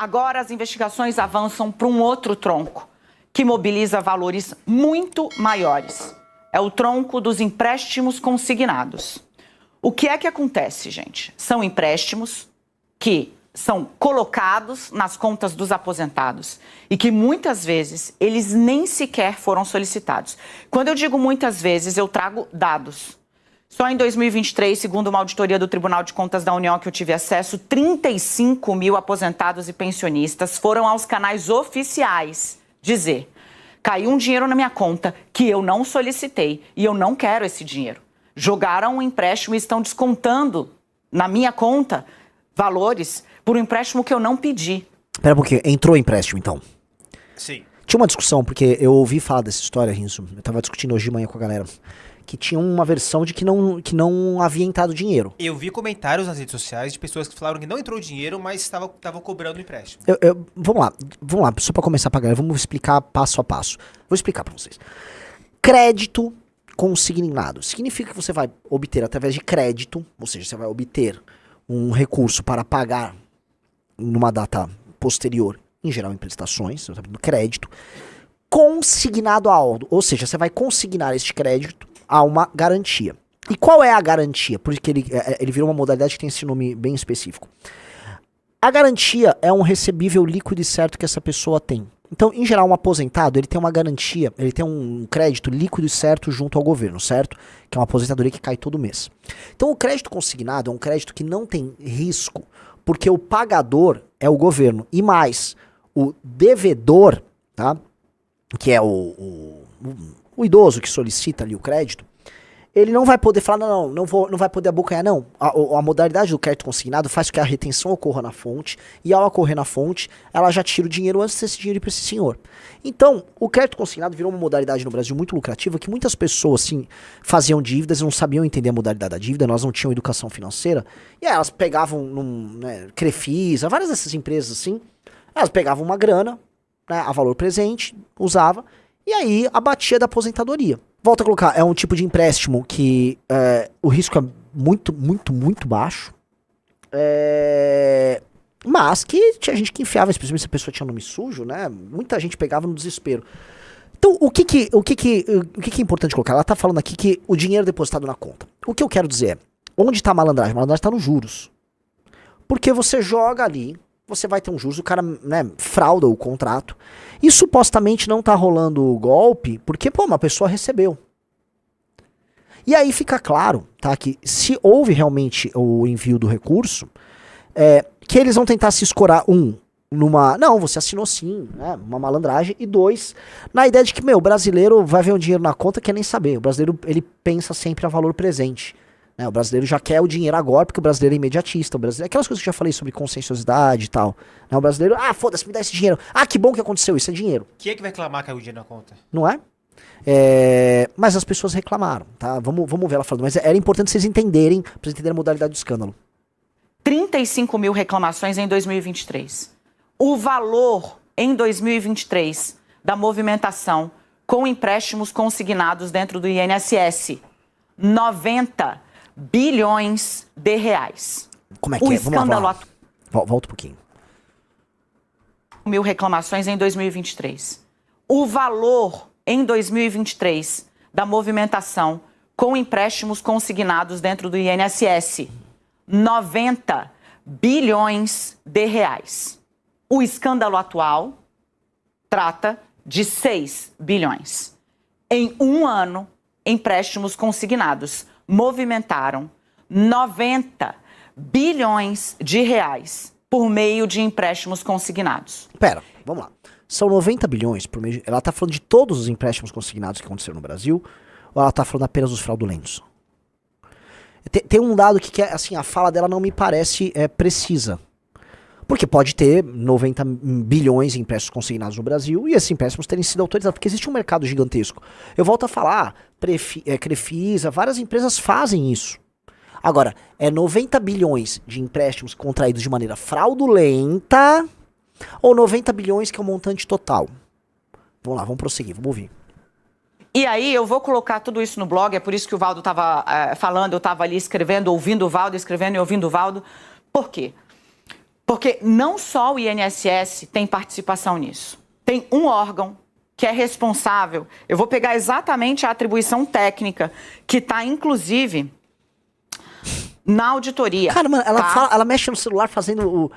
Agora as investigações avançam para um outro tronco, que mobiliza valores muito maiores. É o tronco dos empréstimos consignados. O que é que acontece, gente? São empréstimos que são colocados nas contas dos aposentados e que muitas vezes eles nem sequer foram solicitados. Quando eu digo muitas vezes, eu trago dados. Só em 2023, segundo uma auditoria do Tribunal de Contas da União que eu tive acesso, 35 mil aposentados e pensionistas foram aos canais oficiais dizer: caiu um dinheiro na minha conta que eu não solicitei e eu não quero esse dinheiro. Jogaram um empréstimo e estão descontando na minha conta valores por um empréstimo que eu não pedi. Pera um pouquinho, entrou empréstimo então? Sim. Tinha uma discussão, porque eu ouvi falar dessa história, Rinzo, eu tava discutindo hoje de manhã com a galera, que tinha uma versão de que não havia entrado dinheiro. Eu vi comentários nas redes sociais de pessoas que falaram que não entrou dinheiro, mas estavam cobrando o empréstimo. Vamos lá, só pra começar pra galera, vamos explicar passo a passo. Vou explicar pra vocês. Crédito consignado significa que você vai obter através de crédito, ou seja, você vai obter um recurso para pagar numa data posterior, em geral em prestações, você está pedindo crédito, consignado a algo, ou seja, você vai consignar este crédito a uma garantia. E qual é a garantia? Porque ele virou uma modalidade que tem esse nome bem específico. A garantia é um recebível líquido e certo que essa pessoa tem. Então, em geral, um aposentado, ele tem uma garantia, ele tem um crédito líquido e certo junto ao governo, certo? Que é uma aposentadoria que cai todo mês. Então, o crédito consignado é um crédito que não tem risco, porque o pagador é o governo. E mais, o devedor, tá? Que é o idoso que solicita ali o crédito, ele não vai poder falar, não vai poder abocanhar, não. A modalidade do crédito consignado faz com que a retenção ocorra na fonte, e ao ocorrer na fonte, ela já tira o dinheiro antes desse dinheiro ir para esse senhor. Então, o crédito consignado virou uma modalidade no Brasil muito lucrativa, que muitas pessoas, assim, faziam dívidas e não sabiam entender a modalidade da dívida, nós não tínhamos educação financeira, e aí elas pegavam, Crefisa, várias dessas empresas, assim, elas pegavam uma grana, né, a valor presente, usava, e aí abatia da aposentadoria. Volto a colocar, é um tipo de empréstimo que o risco é muito, muito, muito baixo. Mas que tinha gente que enfiava, especialmente se a pessoa tinha nome sujo, né? Muita gente pegava no desespero. Então, o que é importante colocar? Ela tá falando aqui que o dinheiro depositado na conta. O que eu quero dizer é, onde tá a malandragem? A malandragem tá nos juros. Porque você joga ali, você vai ter um juros, o cara, né, frauda o contrato, e supostamente não tá rolando o golpe, porque, uma pessoa recebeu. E aí fica claro, tá, que se houve realmente o envio do recurso, que eles vão tentar se escorar, não, você assinou sim, né, uma malandragem, e dois, na ideia de que, o brasileiro vai ver o dinheiro na conta, quer nem saber, o brasileiro, ele pensa sempre a valor presente. O brasileiro já quer o dinheiro agora, porque o brasileiro é imediatista. Aquelas coisas que eu já falei sobre conscienciosidade e tal. O brasileiro, foda-se, me dá esse dinheiro. Que bom que aconteceu, isso é dinheiro. Quem é que vai reclamar que caiu o dinheiro na conta? Não é? Mas as pessoas reclamaram, tá? Vamos ver ela falando. Mas era importante vocês entenderem, pra vocês entenderem a modalidade do escândalo. 35 mil reclamações em 2023. O valor em 2023 da movimentação com empréstimos consignados dentro do INSS, 90 bilhões de reais. Como é que é? Escândalo Vamos lá. Volta um pouquinho. Mil reclamações em 2023. O valor em 2023 da movimentação com empréstimos consignados dentro do INSS, 90 bilhões de reais. O escândalo atual trata de 6 bilhões. Em um ano, empréstimos consignados movimentaram 90 bilhões de reais por meio de empréstimos consignados. Pera, vamos lá. São 90 bilhões por meio. Ela tá falando de todos os empréstimos consignados que aconteceram no Brasil, ou ela tá falando apenas dos fraudulentos? Tem um dado que assim, a fala dela não me parece precisa. Porque pode ter 90 bilhões em empréstimos consignados no Brasil e esses empréstimos terem sido autorizados, porque existe um mercado gigantesco. Eu volto a falar, Crefisa, várias empresas fazem isso. Agora, 90 bilhões de empréstimos contraídos de maneira fraudulenta ou 90 bilhões que é o montante total? Vamos lá, vamos prosseguir, vamos ouvir. E aí eu vou colocar tudo isso no blog, é por isso que o Valdo estava falando, eu estava ali escrevendo, ouvindo o Valdo, escrevendo e ouvindo o Valdo. Por quê? Porque não só o INSS tem participação nisso. Tem um órgão que é responsável. Eu vou pegar exatamente a atribuição técnica, que está, inclusive, na auditoria. Cara, mano, ela mexe no celular fazendo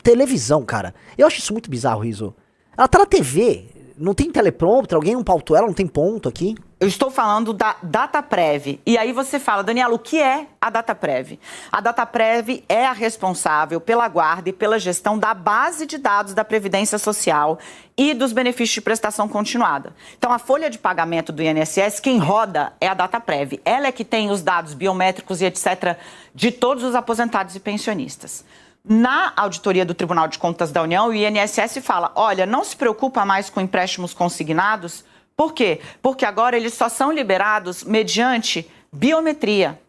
televisão, cara. Eu acho isso muito bizarro, Rizzo. Ela tá na TV, não tem teleprompter, alguém não pautou ela, não tem ponto aqui. Eu estou falando da DataPrev. E aí você fala, Daniela, o que é a DataPrev? A DataPrev é a responsável pela guarda e pela gestão da base de dados da Previdência Social e dos benefícios de prestação continuada. Então, a folha de pagamento do INSS, quem roda é a DataPrev. Ela é que tem os dados biométricos e etc. de todos os aposentados e pensionistas. Na auditoria do Tribunal de Contas da União, o INSS fala, olha, não se preocupa mais com empréstimos consignados. Por quê? Porque agora eles só são liberados mediante biometria.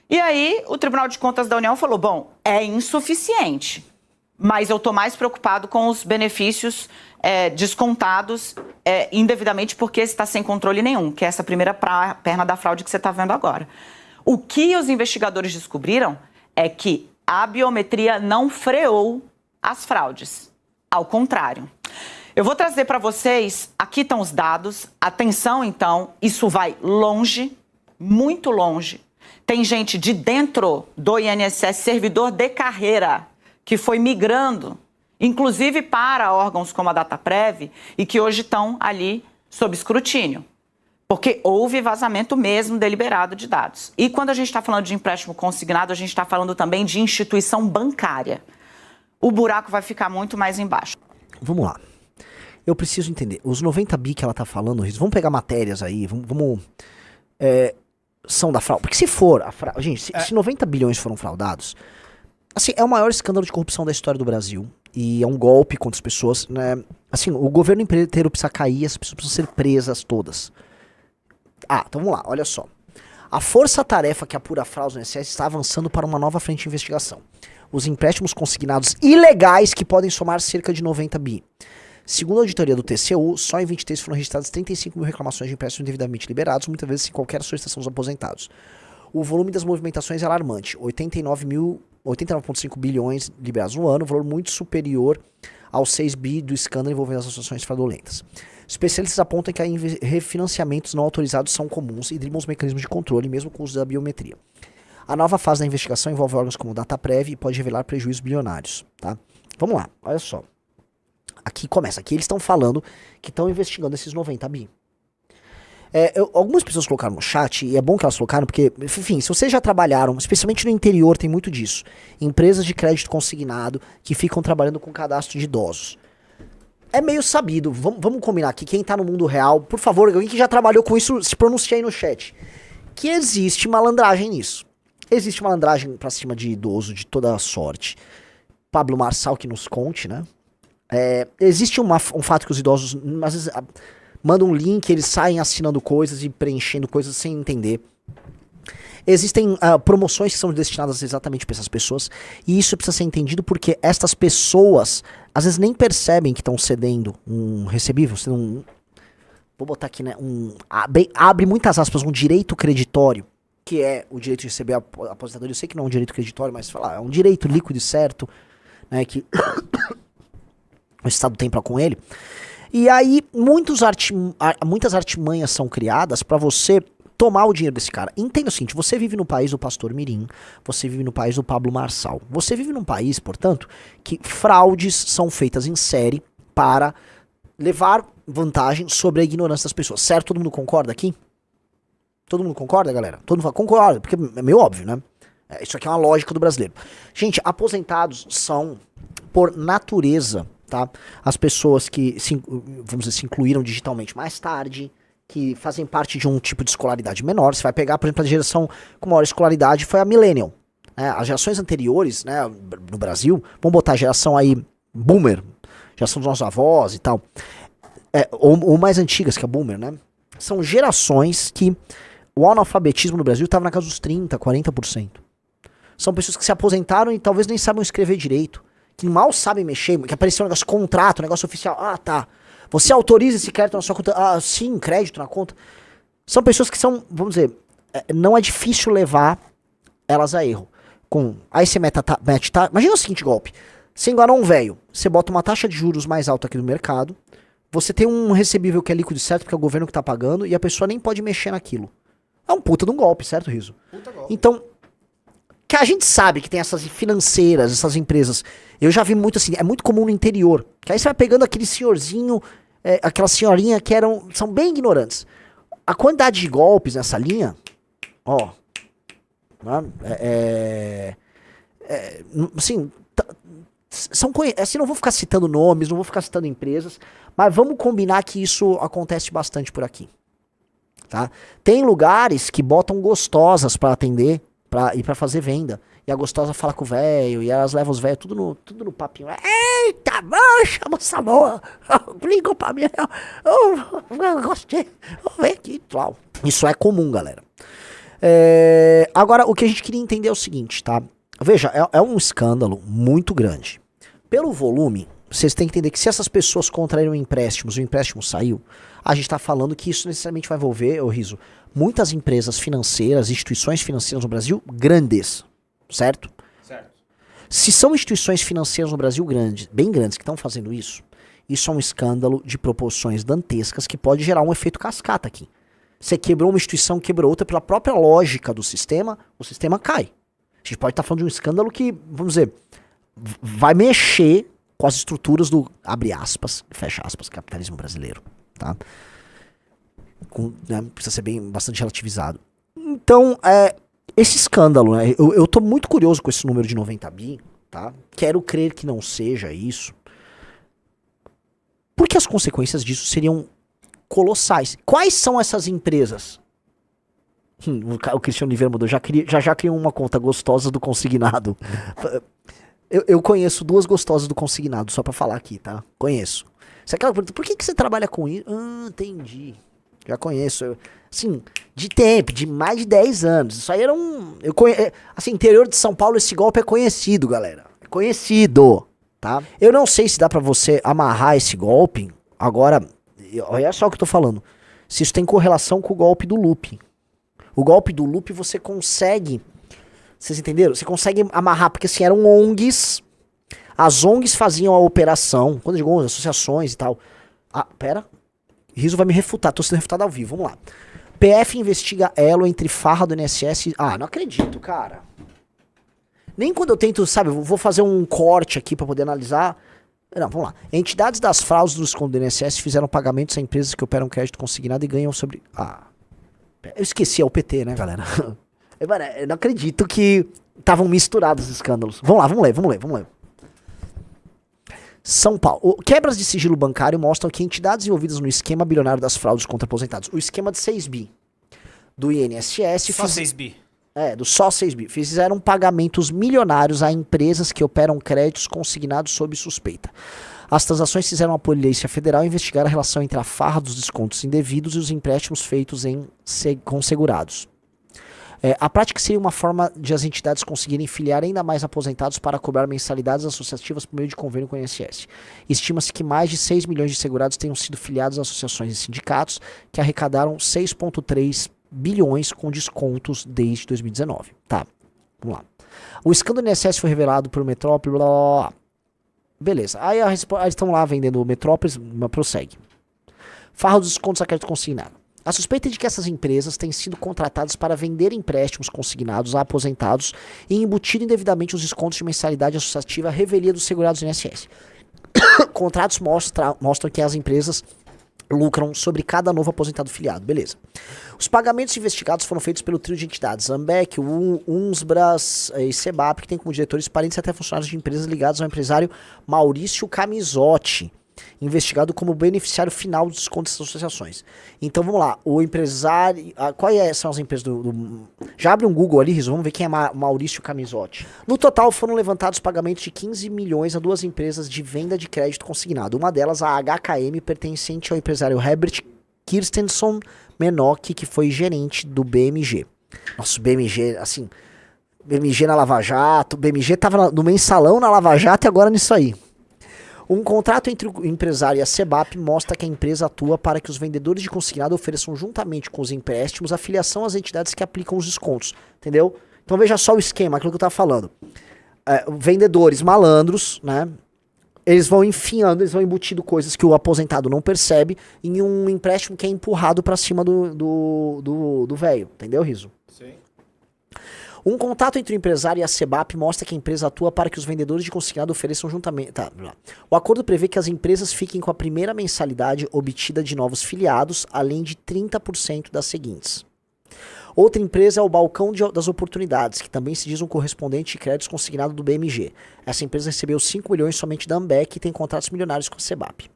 E aí o Tribunal de Contas da União falou, bom, é insuficiente, mas eu estou mais preocupado com os benefícios descontados indevidamente porque está sem controle nenhum, que é essa primeira perna da fraude que você está vendo agora. O que os investigadores descobriram é que a biometria não freou as fraudes, ao contrário. Eu vou trazer para vocês, aqui estão os dados, atenção então, isso vai longe, muito longe. Tem gente de dentro do INSS, servidor de carreira, que foi migrando, inclusive para órgãos como a DataPrev, e que hoje estão ali sob escrutínio. Porque houve vazamento mesmo deliberado de dados. E quando a gente está falando de empréstimo consignado, a gente está falando também de instituição bancária. O buraco vai ficar muito mais embaixo. Vamos lá. Eu preciso entender. Os 90 bi que ela tá falando, vamos pegar matérias aí, são da fraude. Porque se for a fraude. Gente, se 90 bilhões foram fraudados, assim, é o maior escândalo de corrupção da história do Brasil. E é um golpe contra as pessoas, né? Assim, o governo inteiro precisa cair, as pessoas precisam ser presas todas. Então vamos lá, olha só. A força-tarefa que apura fraude no INSS está avançando para uma nova frente de investigação. Os empréstimos consignados ilegais que podem somar cerca de 90 bi. Segundo a auditoria do TCU, só em 23 foram registradas 35 mil reclamações de empréstimos indevidamente liberados, muitas vezes sem qualquer solicitação dos aposentados. O volume das movimentações é alarmante, 89,5 bilhões liberados no ano, valor muito superior aos 6 bi do escândalo envolvendo as associações fraudulentas. Especialistas apontam que refinanciamentos não autorizados são comuns e driblam os mecanismos de controle, mesmo com o uso da biometria. A nova fase da investigação envolve órgãos como o DataPrev e pode revelar prejuízos bilionários. Tá? Vamos lá, olha só. Aqui começa, aqui eles estão falando que estão investigando esses 90 bi. Algumas pessoas colocaram no chat, e é bom que elas colocaram, porque, enfim, se vocês já trabalharam, especialmente no interior tem muito disso, empresas de crédito consignado que ficam trabalhando com cadastro de idosos. É meio sabido, vamos combinar aqui, quem tá no mundo real, por favor, alguém que já trabalhou com isso, se pronuncia aí no chat, que existe malandragem nisso. Existe malandragem pra cima de idoso de toda a sorte. Pablo Marçal que nos conte, né? Existe um fato que os idosos, às vezes, mandam um link, eles saem assinando coisas e preenchendo coisas sem entender. Existem promoções que são destinadas exatamente para essas pessoas, e isso precisa ser entendido porque estas pessoas, às vezes, nem percebem que estão cedendo um recebível, vou botar aqui, né, abre muitas aspas, um direito creditório, que é o direito de receber a aposentadoria. Eu sei que não é um direito creditório, mas é um direito líquido e certo, né, que o Estado tem para com ele. E aí, muitas artimanhas são criadas para você tomar o dinheiro desse cara. Entenda o seguinte, você vive no país do Pastor Mirim, você vive no país do Pablo Marçal. Você vive num país, portanto, que fraudes são feitas em série para levar vantagem sobre a ignorância das pessoas. Certo? Todo mundo concorda aqui? Todo mundo concorda, galera? Todo mundo fala, concorda, porque é meio óbvio, né? Isso aqui é uma lógica do brasileiro. Gente, aposentados são, por natureza, tá? As pessoas que, vamos dizer, se incluíram digitalmente mais tarde, que fazem parte de um tipo de escolaridade menor. Você vai pegar, por exemplo, a geração com maior escolaridade foi a Millennial. Né? As gerações anteriores, né, no Brasil, vamos botar a geração aí Boomer, geração dos nossos avós e tal, ou mais antigas que a Boomer, né? São gerações que o analfabetismo no Brasil estava na casa dos 30%, 40%. São pessoas que se aposentaram e talvez nem sabem escrever direito, que mal sabem mexer, que apareceu um negócio contrato, um negócio oficial. Tá. Você autoriza esse crédito na sua conta? Sim, crédito na conta. São pessoas que são, vamos dizer, não é difícil levar elas a erro. Aí você mete imagina o seguinte golpe. Você enganou um velho, você bota uma taxa de juros mais alta aqui no mercado, você tem um recebível que é líquido certo, porque é o governo que tá pagando, e a pessoa nem pode mexer naquilo. É um puta de um golpe, certo, Riso? Puta golpe. Então, que a gente sabe que tem essas financeiras, essas empresas, eu já vi muito assim, é muito comum no interior, que aí você vai pegando aquele senhorzinho, aquela senhorinha que são bem ignorantes. A quantidade de golpes nessa linha, ó, assim, assim, não vou ficar citando nomes, não vou ficar citando empresas, mas vamos combinar que isso acontece bastante por aqui, tá? Tem lugares que botam gostosas pra atender e pra fazer venda, e a gostosa fala com o velho, e elas levam os velhos tudo no papinho. Eita, chama essa boa, ligou pra mim, eu gostei, vem aqui, tal. Isso é comum, galera. Agora, o que a gente queria entender é o seguinte, tá? Veja, é um escândalo muito grande. Pelo volume, vocês têm que entender que se essas pessoas contraíram empréstimos e o empréstimo saiu, a gente tá falando que isso necessariamente vai envolver, ô Riso, muitas empresas financeiras, instituições financeiras no Brasil grandes, certo? Certo. Se são instituições financeiras no Brasil bem grandes, que estão fazendo isso é um escândalo de proporções dantescas que pode gerar um efeito cascata aqui. Você quebrou uma instituição, quebrou outra, pela própria lógica do sistema, o sistema cai. A gente pode estar falando de um escândalo que, vamos dizer, vai mexer com as estruturas do, abre aspas, fecha aspas, capitalismo brasileiro, tá? Precisa ser bastante relativizado. Então, esse escândalo, né? Eu tô muito curioso com esse número de 90 bi, tá? Quero crer que não seja isso. Porque as consequências disso seriam colossais. Quais são essas empresas? O Cristiano Oliveira mudou. Já criou uma conta gostosa do consignado. Eu conheço 2 gostosas do consignado, só pra falar aqui, tá? Conheço. Você aquela pergunta, por que você trabalha com isso? Entendi. Já conheço. Assim, de tempo, de mais de 10 anos. Isso aí era assim, interior de São Paulo, esse golpe é conhecido, galera. É conhecido, tá? Eu não sei se dá pra você amarrar esse golpe. Agora, olha só o que eu tô falando. Se isso tem correlação com o golpe do loop. O golpe do loop você consegue... Vocês entenderam? Você consegue amarrar, porque assim, eram ONGs. As ONGs faziam a operação. Quando eu digo ONGs, associações e tal. Pera. Riso vai me refutar, tô sendo refutado ao vivo, vamos lá. PF investiga elo entre farra do INSS... não acredito, cara. Nem quando eu tento, sabe, vou fazer um corte aqui pra poder analisar... Não, vamos lá. Entidades das fraudes do desconto do INSS fizeram pagamentos a empresas que operam crédito consignado e ganham sobre... Eu esqueci, é o PT, né, galera? Eu não acredito que estavam misturados os escândalos. Vamos ler. São Paulo. Quebras de sigilo bancário mostram que entidades envolvidas no esquema bilionário das fraudes contra aposentados, o esquema de 6 bi do INSS... Só 6 bi. Só 6 bi. Fizeram pagamentos milionários a empresas que operam créditos consignados sob suspeita. As transações fizeram a Polícia Federal investigar a relação entre a farra dos descontos indevidos e os empréstimos feitos com segurados. A prática seria uma forma de as entidades conseguirem filiar ainda mais aposentados para cobrar mensalidades associativas por meio de convênio com o INSS. Estima-se que mais de 6 milhões de segurados tenham sido filiados a associações e sindicatos que arrecadaram 6,3 bilhões com descontos desde 2019. Tá, vamos lá. O escândalo do INSS foi revelado por Metrópole, blá, blá, blá. Beleza, aí eles estão lá vendendo o Metrópolis, mas prossegue. Farra dos descontos a crédito consignado. A suspeita é de que essas empresas têm sido contratadas para vender empréstimos consignados a aposentados e embutir indevidamente os descontos de mensalidade associativa à revelia dos segurados do INSS. Contratos mostram que as empresas lucram sobre cada novo aposentado filiado. Beleza. Os pagamentos investigados foram feitos pelo trio de entidades Ambec, Unsbras e Sebap, que tem como diretores parentes e até funcionários de empresas ligados ao empresário Maurício Camisotti, investigado como beneficiário final dos descontos das associações. Então vamos lá, o empresário... Quais são as empresas Já abre um Google ali, Riso, vamos ver quem é Maurício Camisotti. No total foram levantados pagamentos de 15 milhões a 2 empresas de venda de crédito consignado. Uma delas, a HKM, pertencente ao empresário Herbert Kirstenson Menock, que foi gerente do BMG. Nossa, o BMG, assim... BMG na Lava Jato, BMG tava no mensalão na Lava Jato e agora nisso aí. Um contrato entre o empresário e a Sebap mostra que a empresa atua para que os vendedores de consignado ofereçam juntamente com os empréstimos a filiação às entidades que aplicam os descontos, entendeu? Então veja só o esquema, aquilo que eu tava falando. Vendedores malandros, né? Eles vão enfiando, eles vão embutindo coisas que o aposentado não percebe em um empréstimo que é empurrado pra cima do velho. Entendeu, Riso? Sim. Um contato entre o empresário e a SEBAP mostra que a empresa atua para que os vendedores de consignado ofereçam juntamente... Tá, o acordo prevê que as empresas fiquem com a primeira mensalidade obtida de novos filiados, além de 30% das seguintes. Outra empresa é o Balcão das Oportunidades, que também se diz um correspondente de créditos consignado do BMG. Essa empresa recebeu 5 milhões somente da Ambev e tem contratos milionários com a SEBAP.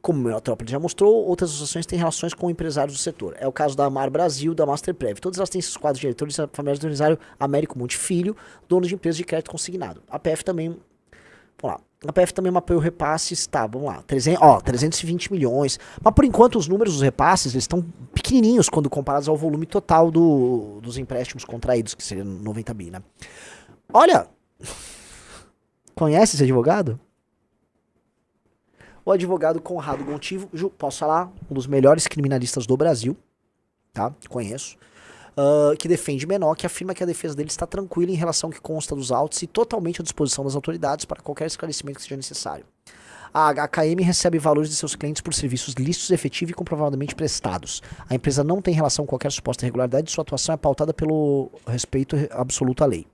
Como o Metrópole já mostrou, outras associações têm relações com empresários do setor. É o caso da Amar Brasil, da Masterprev. Todas elas têm esses quadros de diretores familiares do empresário Américo Monte Filho, dono de empresas de crédito consignado. A PF também... Vamos lá. A PF também mapeou repasses, tá, vamos lá. 320 milhões. Mas por enquanto os números dos repasses eles estão pequenininhos quando comparados ao volume total dos empréstimos contraídos, que seria 90 bi, né? Olha! Conhece esse advogado? O advogado Conrado Gontijo, posso falar, um dos melhores criminalistas do Brasil, tá? Conheço. Que defende menor, que afirma que a defesa dele está tranquila em relação ao que consta dos autos e totalmente à disposição das autoridades para qualquer esclarecimento que seja necessário. A HKM recebe valores de seus clientes por serviços lícitos, efetivos e comprovadamente prestados. A empresa não tem relação com qualquer suposta irregularidade e sua atuação é pautada pelo respeito absoluto à lei.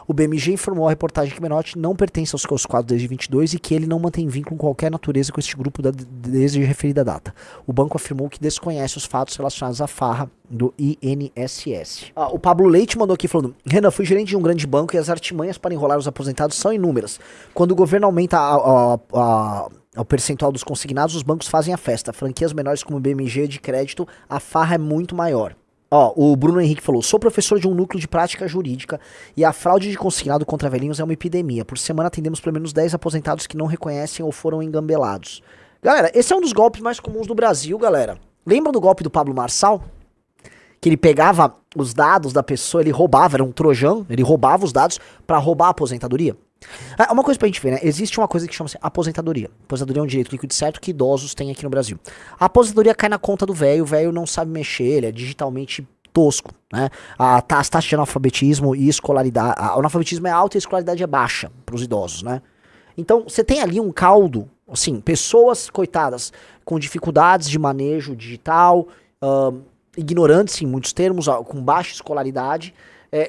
O BMG informou à reportagem que Menotti não pertence aos seus quadros desde 22 e que ele não mantém vínculo com qualquer natureza com este grupo desde a referida data. O banco afirmou que desconhece os fatos relacionados à farra do INSS. O Pablo Leite mandou aqui falando: Renan, fui gerente de um grande banco e as artimanhas para enrolar os aposentados são inúmeras. Quando o governo aumenta o percentual dos consignados, os bancos fazem a festa. Franquias menores como o BMG de crédito, a farra é muito maior. O Bruno Henrique falou: sou professor de um núcleo de prática jurídica e a fraude de consignado contra velhinhos é uma epidemia. Por semana atendemos pelo menos 10 aposentados que não reconhecem ou foram engambelados. Galera, esse é um dos golpes mais comuns do Brasil, galera. Lembram do golpe do Pablo Marçal? Que ele pegava os dados da pessoa, ele roubava, era um trojan, ele roubava os dados pra roubar a aposentadoria. Uma coisa pra gente ver, né? Existe uma coisa que chama-se aposentadoria. Aposentadoria é um direito líquido certo que idosos têm aqui no Brasil. A aposentadoria cai na conta do velho, o velho não sabe mexer, ele é digitalmente tosco, né? As taxas de analfabetismo e escolaridade, o analfabetismo é alto e a escolaridade é baixa pros idosos, né? Então, você tem ali um caldo, assim, pessoas, coitadas, com dificuldades de manejo digital, ignorantes em muitos termos, com baixa escolaridade,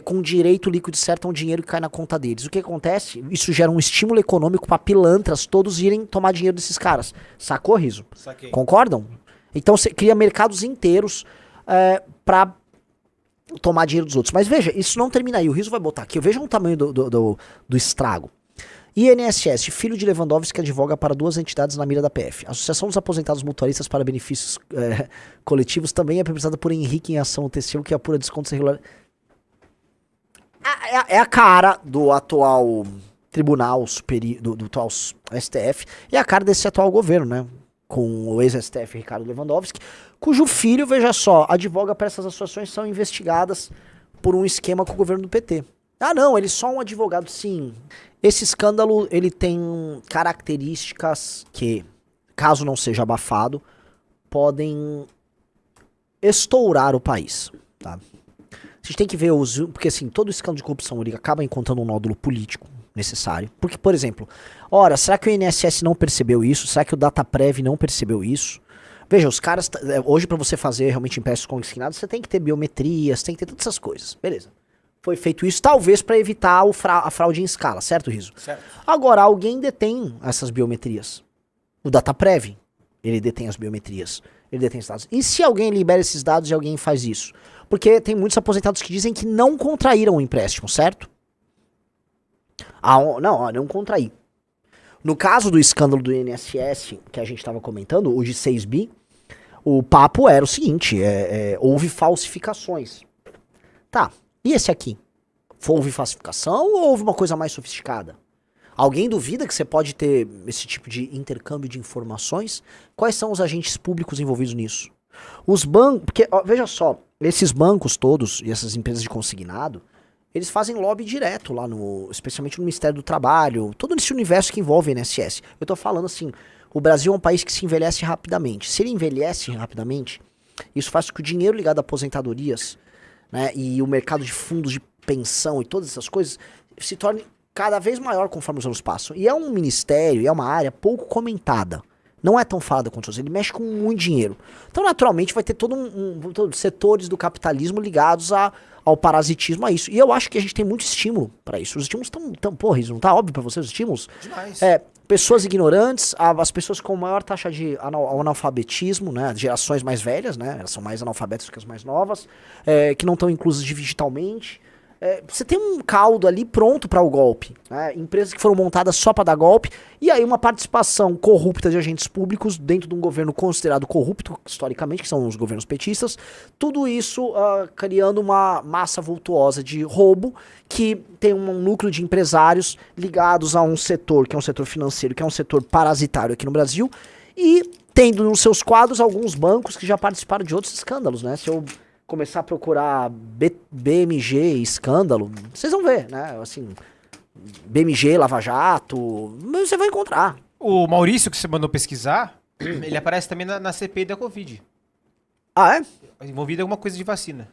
com direito líquido certo a um dinheiro que cai na conta deles. O que acontece? Isso gera um estímulo econômico para pilantras todos irem tomar dinheiro desses caras. Sacou, Riso? Saquei. Concordam? Então você cria mercados inteiros para tomar dinheiro dos outros. Mas veja, isso não termina aí. O Riso vai botar aqui. Veja o tamanho do estrago. INSS, filho de Lewandowski, advoga para 2 entidades na mira da PF. A Associação dos Aposentados Mutualistas para Benefícios Coletivos também é representada por Henrique em Ação TCU, que apura descontos irregulares. É a cara do atual tribunal superior, do atual STF, e a cara desse atual governo, né? Com o ex-STF Ricardo Lewandowski, cujo filho, veja só, advoga para essas associações são investigadas por um esquema com o governo do PT. Não, ele é só um advogado, sim. Esse escândalo, ele tem características que, caso não seja abafado, podem estourar o país, tá? A gente tem que ver porque assim, todo escândalo de corrupção ele acaba encontrando um nódulo político necessário. Porque, por exemplo, será que o INSS não percebeu isso? Será que o Dataprev não percebeu isso? Veja, os caras, hoje pra você fazer realmente empréstimos consignados, você tem que ter biometria, você tem que ter todas essas coisas, beleza. Foi feito isso talvez para evitar a fraude em escala, certo, Riso? Certo. Agora, alguém detém essas biometrias. O Dataprev, ele detém as biometrias, ele detém os dados. E se alguém libera esses dados e alguém faz isso? Porque tem muitos aposentados que dizem que não contraíram o empréstimo, certo? Não contraí. No caso do escândalo do INSS, que a gente estava comentando, o de 6 bi, o papo era o seguinte, houve falsificações. Tá, e esse aqui? Houve falsificação ou houve uma coisa mais sofisticada? Alguém duvida que você pode ter esse tipo de intercâmbio de informações? Quais são os agentes públicos envolvidos nisso? Os bancos, porque veja só, esses bancos todos e essas empresas de consignado, eles fazem lobby direto lá especialmente no Ministério do Trabalho, todo esse universo que envolve o INSS. Eu tô falando assim, o Brasil é um país que se envelhece rapidamente. Se ele envelhece rapidamente, isso faz com que o dinheiro ligado a aposentadorias, né, e o mercado de fundos de pensão e todas essas coisas se torne cada vez maior conforme os anos passam. E é um ministério, e é uma área pouco comentada. Não é tão falada quanto os outros. Ele mexe com muito dinheiro. Então, naturalmente, vai ter todos setores do capitalismo ligados ao parasitismo, a isso. E eu acho que a gente tem muito estímulo para isso. Os estímulos estão... Porra, isso não tá óbvio para vocês, os estímulos? Demais. Pessoas ignorantes, as pessoas com maior taxa de analfabetismo, né? Gerações mais velhas, né? Elas são mais analfabetas que as mais novas, que não estão inclusas digitalmente. Você tem um caldo ali pronto para o golpe, né? Empresas que foram montadas só para dar golpe, e aí uma participação corrupta de agentes públicos dentro de um governo considerado corrupto, historicamente, que são os governos petistas, tudo isso criando uma massa vultuosa de roubo, que tem um núcleo de empresários ligados a um setor, que é um setor financeiro, que é um setor parasitário aqui no Brasil, e tendo nos seus quadros alguns bancos que já participaram de outros escândalos, né? Se eu começar a procurar BMG escândalo, vocês vão ver, né? Assim, BMG, Lava Jato, você vai encontrar. O Maurício, que você mandou pesquisar, ele aparece também na CPI da Covid. Ah, é? Envolvido em alguma coisa de vacina.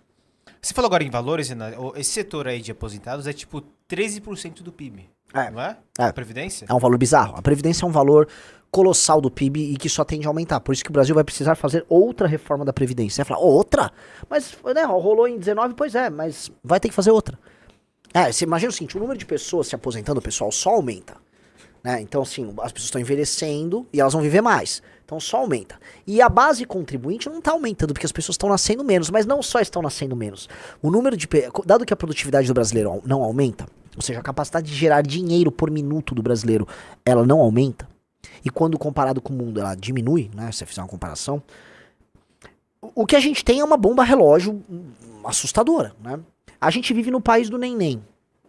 Você falou agora em valores, Renan, esse setor aí de aposentados é tipo 13% do PIB, não é? A Previdência? É um valor bizarro. A Previdência é um valor colossal do PIB e que só tende a aumentar. Por isso que o Brasil vai precisar fazer outra reforma da Previdência. Você vai falar, outra? Mas, né, rolou em 19, pois é, mas vai ter que fazer outra. Você imagina o seguinte, o número de pessoas se aposentando, pessoal, só aumenta. Né? Então, assim, as pessoas estão envelhecendo e elas vão viver mais. Então, só aumenta. E a base contribuinte não está aumentando, porque as pessoas estão nascendo menos. Mas não só estão nascendo menos. O número de... Dado que a produtividade do brasileiro não aumenta, ou seja, a capacidade de gerar dinheiro por minuto do brasileiro, ela não aumenta. E quando comparado com o mundo, ela diminui, né? Se você fizer uma comparação. O que a gente tem é uma bomba relógio assustadora, né? A gente vive no país do nem-nem.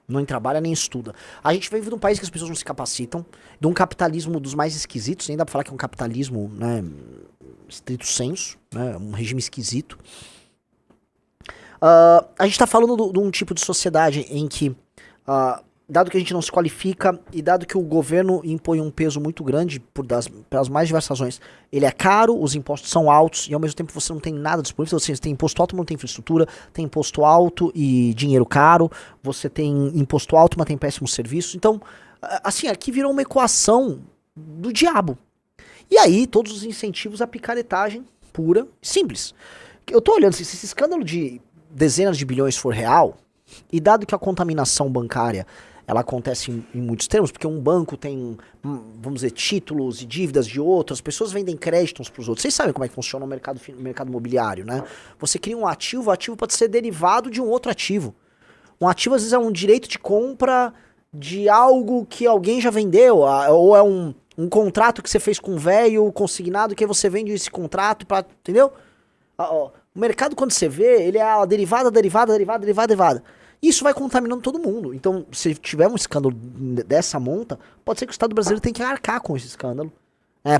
Não trabalha nem estuda. A gente vive num país que as pessoas não se capacitam, de um capitalismo dos mais esquisitos, nem dá pra falar que é um capitalismo, né, estrito sensu, né, um regime esquisito. A gente tá falando de um tipo de sociedade em que, dado que a gente não se qualifica e dado que o governo impõe um peso muito grande pelas mais diversas razões, ele é caro, os impostos são altos e ao mesmo tempo você não tem nada disponível. Você tem imposto alto, mas não tem infraestrutura, tem imposto alto e dinheiro caro, você tem imposto alto, mas tem péssimos serviços. Então, assim, aqui virou uma equação do diabo. E aí, todos os incentivos à picaretagem pura e simples. Eu tô olhando, se esse escândalo de dezenas de bilhões for real, e dado que a contaminação bancária ela acontece em muitos termos, porque um banco tem, vamos dizer, títulos e dívidas de outros, as pessoas vendem créditos para os outros. Vocês sabem como é que funciona o mercado imobiliário, né? Você cria um ativo, o ativo pode ser derivado de um outro ativo. Um ativo, às vezes, é um direito de compra de algo que alguém já vendeu, ou é um contrato que você fez com um velho consignado, que aí você vende esse contrato para, entendeu? O mercado, quando você vê, ele é a derivada. Isso vai contaminando todo mundo. Então, se tiver um escândalo dessa monta, pode ser que o Estado brasileiro tenha que arcar com esse escândalo,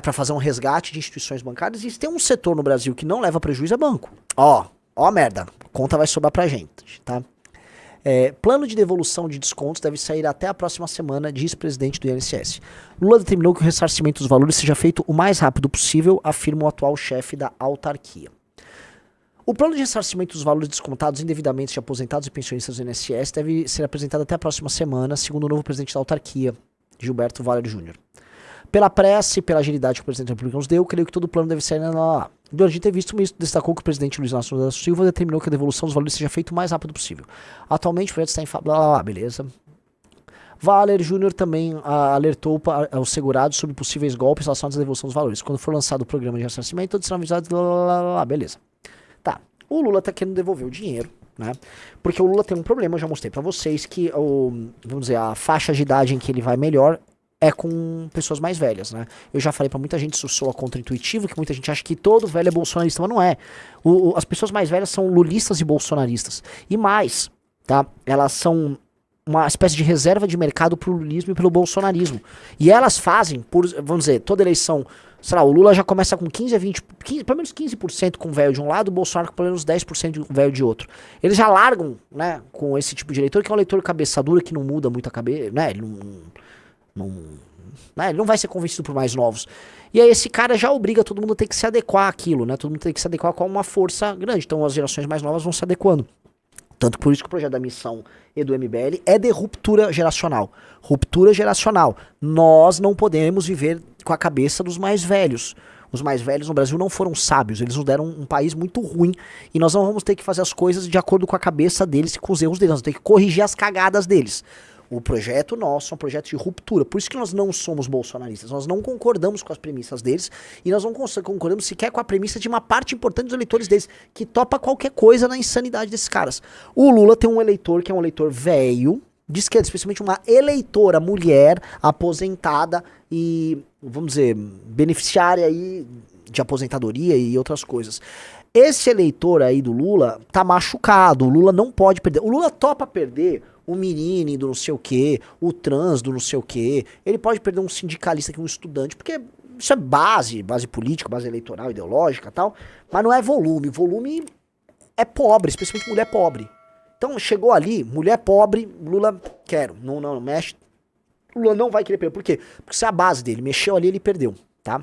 para fazer um resgate de instituições bancárias. E se tem um setor no Brasil que não leva prejuízo, é banco. Ó a merda. A conta vai sobrar pra gente, tá? Plano de devolução de descontos deve sair até a próxima semana, diz o presidente do INSS. Lula determinou que o ressarcimento dos valores seja feito o mais rápido possível, afirma o atual chefe da autarquia. O plano de ressarcimento dos valores descontados indevidamente de aposentados e pensionistas do INSS deve ser apresentado até a próxima semana, segundo o novo presidente da autarquia, Gilberto Valer Júnior. Pela pressa e pela agilidade que o presidente da República nos deu, creio que todo o plano deve sair lá. Durante a entrevista, o ministro destacou que o presidente Luiz Inácio Lula da Silva determinou que a devolução dos valores seja feita o mais rápido possível. Atualmente, o projeto está em beleza. Valer Júnior também alertou aos segurados sobre possíveis golpes relacionados à devolução dos valores. Quando for lançado o programa de ressarcimento, todos serão avisados, beleza. Tá, o Lula tá querendo devolver o dinheiro, né? Porque o Lula tem um problema, eu já mostrei pra vocês que vamos dizer, a faixa de idade em que ele vai melhor é com pessoas mais velhas, né? Eu já falei pra muita gente, isso soa contra-intuitivo, que muita gente acha que todo velho é bolsonarista, mas não é. As pessoas mais velhas são lulistas e bolsonaristas. E mais, tá? Elas são uma espécie de reserva de mercado pro lulismo e pelo bolsonarismo. E elas fazem, vamos dizer, toda eleição, sei lá, o Lula já começa com 15 a 20, pelo menos 15% com o velho de um lado, o Bolsonaro com pelo menos 10% com o velho de outro. Eles já largam, né, com esse tipo de eleitor, que é um eleitor cabeça dura, que não muda muito a cabeça, né, ele não vai ser convencido por mais novos. E aí esse cara já obriga todo mundo a ter que se adequar àquilo, né, todo mundo tem que se adequar com uma força grande, então as gerações mais novas vão se adequando. Tanto por isso que o projeto da missão e do MBL é de ruptura geracional. Ruptura geracional. Nós não podemos viver com a cabeça dos mais velhos. Os mais velhos no Brasil não foram sábios, eles nos deram um país muito ruim e nós não vamos ter que fazer as coisas de acordo com a cabeça deles e com os erros deles, nós vamos ter que corrigir as cagadas deles. O projeto nosso é um projeto de ruptura, por isso que nós não somos bolsonaristas, nós não concordamos com as premissas deles e nós não concordamos sequer com a premissa de uma parte importante dos eleitores deles, que topa qualquer coisa na insanidade desses caras. O Lula tem um eleitor que é um eleitor velho, de esquerda, especialmente uma eleitora mulher, aposentada e, vamos dizer, beneficiária aí de aposentadoria e outras coisas. Esse eleitor aí do Lula tá machucado, o Lula não pode perder. O Lula topa perder o menino do não sei o que, o trans do não sei o que, ele pode perder um sindicalista que é um estudante, porque isso é base política, base eleitoral, ideológica e tal, mas não é volume. Volume é pobre, especialmente mulher pobre. Então chegou ali, mulher pobre, Lula, quero, não mexe. Lula não vai querer perder. Por quê? Porque isso é a base dele. Mexeu ali, ele perdeu, tá?